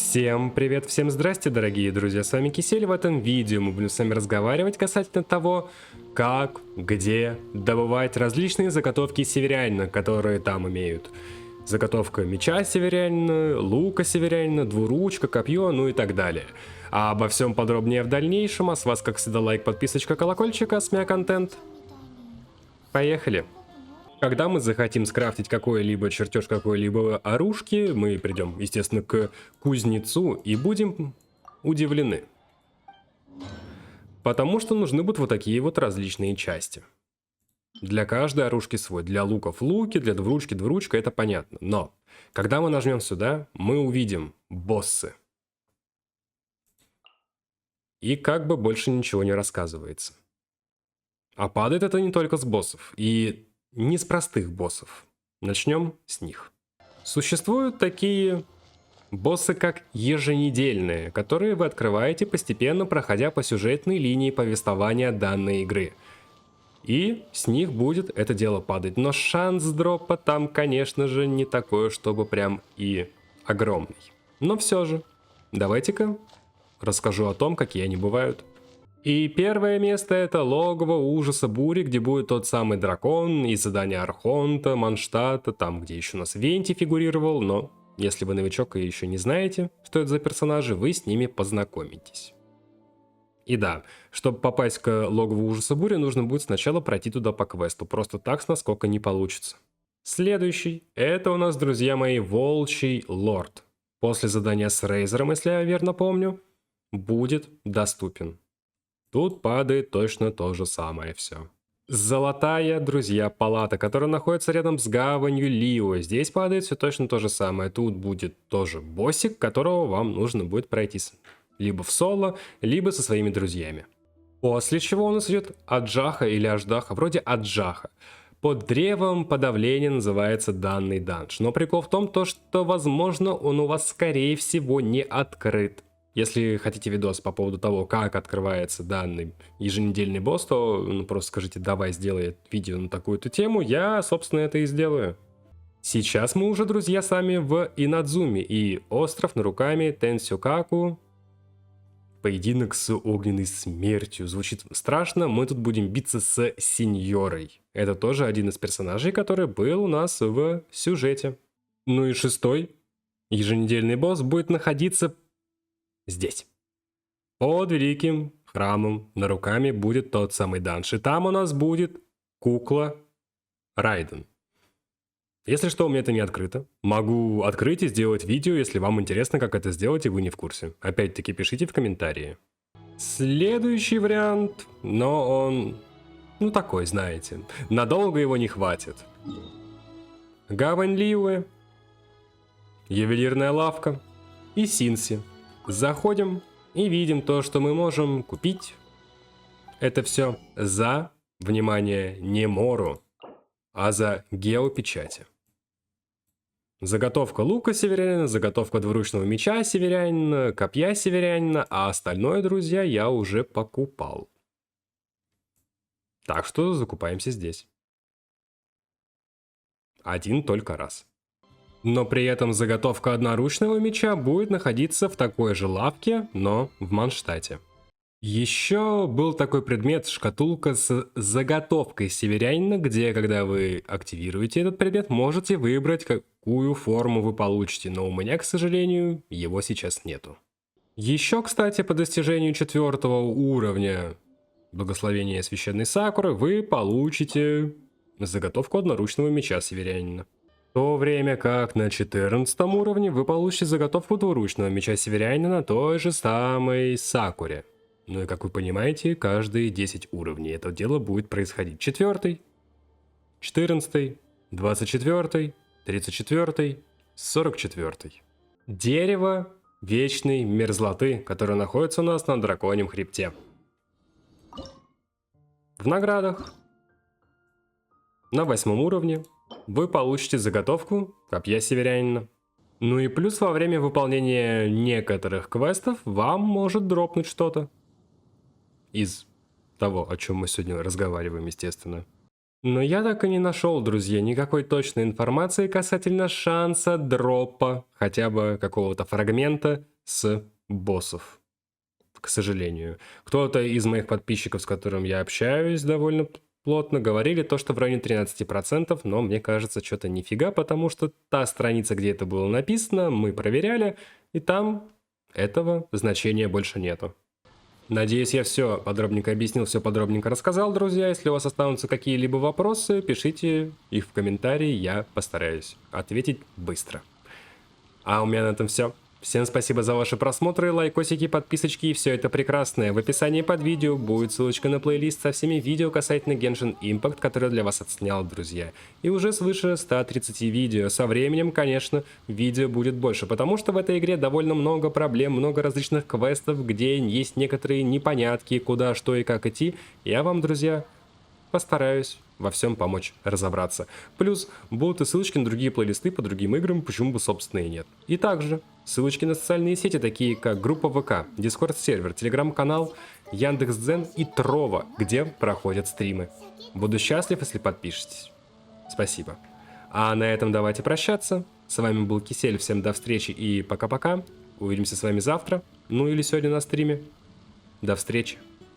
Всем привет, всем здрасте, дорогие друзья, с вами Кисель. В этом видео мы будем с вами разговаривать касательно того, как, где добывать различные заготовки северянина, которые там имеют. Заготовка меча северянина, лука северянина, двуручка, копье, ну и так далее. А обо всем подробнее в дальнейшем, а с вас, как всегда, лайк, подписочка, колокольчик, а с меня контент. Поехали! Когда мы захотим скрафтить какой-либо чертеж какой-либо оружки, мы придем, естественно, к кузнецу и будем удивлены. Потому что нужны будут вот такие вот различные части. Для каждой оружки свой. Для луков луки, для двуручки двуручка, это понятно. Но, когда мы нажмем сюда, мы увидим боссы. И как бы больше ничего не рассказывается. А падает это не только с боссов. И не с простых боссов. Начнем с них. Существуют такие боссы, как еженедельные, которые вы открываете, постепенно проходя по сюжетной линии повествования данной игры. И с них будет это дело падать. Но шанс дропа там, конечно же, не такой, чтобы прям и огромный. Но все же, давайте-ка расскажу о том, какие они бывают. И первое место — это логово ужаса бури, где будет тот самый дракон и задание Архонта, Манштата, там где еще у нас Венти фигурировал, но если вы новичок и еще не знаете, что это за персонажи, вы с ними познакомитесь. И да, чтобы попасть к логову ужаса бури, нужно будет сначала пройти туда по квесту, просто так с наскока не получится. Следующий — это у нас, друзья мои, Волчий Лорд. После задания с Рейзером, если я верно помню, будет доступен. Тут падает точно то же самое все. Золотая, друзья, палата, которая находится рядом с гаванью Лио. Здесь падает все точно то же самое. Тут будет тоже боссик, которого вам нужно будет пройти либо в соло, либо со своими друзьями. После чего у нас идет Аджаха или Аждаха, вроде Аджаха. Под древом подавления называется данный данж. Но прикол в том, что возможно он у вас скорее всего не открыт. Если хотите видос по поводу того, как открывается данный еженедельный босс, то просто скажите, давай сделай видео на такую-то тему, я, собственно, это и сделаю. Сейчас мы уже, друзья, с вами в Инадзуме, и остров Наруками Тенсюкаку. Поединок с огненной смертью. Звучит страшно, мы тут будем биться с сеньорой. Это тоже один из персонажей, который был у нас в сюжете. Ну и шестой еженедельный босс будет находиться здесь. Под великим храмом Наруками будет тот самый данж. И там у нас будет кукла Райден. Если что, у меня это не открыто. Могу открыть и сделать видео, если вам интересно, как это сделать, и вы не в курсе. Опять-таки пишите в комментарии. Следующий вариант, но он, такой, знаете. Надолго его не хватит. Гавань Лиуэ, ювелирная лавка и Синси. Заходим и видим то, что мы можем купить. Это все за, внимание, не мору, а за геопечати. Заготовка лука северянина, заготовка двуручного меча северянина, копья северянина, а остальное, друзья, я уже покупал. Так что закупаемся здесь. Один только раз. Но при этом заготовка одноручного меча будет находиться в такой же лавке, но в Манштате. Еще был такой предмет шкатулка с заготовкой северянина, где, когда вы активируете этот предмет, можете выбрать, какую форму вы получите, но у меня, к сожалению, его сейчас нету. Еще, кстати, по достижению 4-го уровня благословения священной Сакуры вы получите заготовку одноручного меча северянина. В то время как на 14 уровне вы получите заготовку двуручного меча северянина на той же самой Сакуре. Ну и как вы понимаете, каждые 10 уровней это дело будет происходить. 4, 14, 24, 34, 44. Дерево вечной мерзлоты, которое находится у нас на драконьем хребте. В наградах на 8 уровне вы получите заготовку копья северянина. Ну и плюс во время выполнения некоторых квестов вам может дропнуть что-то. Из того, о чем мы сегодня разговариваем, естественно. Но я так и не нашел, друзья, никакой точной информации касательно шанса дропа хотя бы какого-то фрагмента с боссов. К сожалению. Кто-то из моих подписчиков, с которым я общаюсь довольно плотно, говорили то, что в районе 13%, но мне кажется, что-то нифига, потому что та страница, где это было написано, мы проверяли, и там этого значения больше нету. Надеюсь, я все подробненько объяснил, все подробненько рассказал, друзья. Если у вас останутся какие-либо вопросы, пишите их в комментарии, я постараюсь ответить быстро. А у меня на этом все. Всем спасибо за ваши просмотры, лайкосики, подписочки и все это прекрасное. В описании под видео будет ссылочка на плейлист со всеми видео касательно Genshin Impact, который я для вас отснял, друзья. И уже свыше 130 видео. Со временем, конечно, видео будет больше, потому что в этой игре довольно много проблем, много различных квестов, где есть некоторые непонятки, куда, что и как идти. Я вам, друзья, постараюсь во всем помочь разобраться. Плюс будут и ссылочки на другие плейлисты по другим играм, почему бы, собственно, и нет. И также ссылочки на социальные сети, такие как группа ВК, Дискорд-сервер, Телеграм-канал, Яндекс.Дзен и Трова, где проходят стримы. Буду счастлив, если подпишетесь. Спасибо. А на этом давайте прощаться. С вами был Кисель, всем до встречи и пока-пока. Увидимся с вами завтра, ну или сегодня на стриме. До встречи.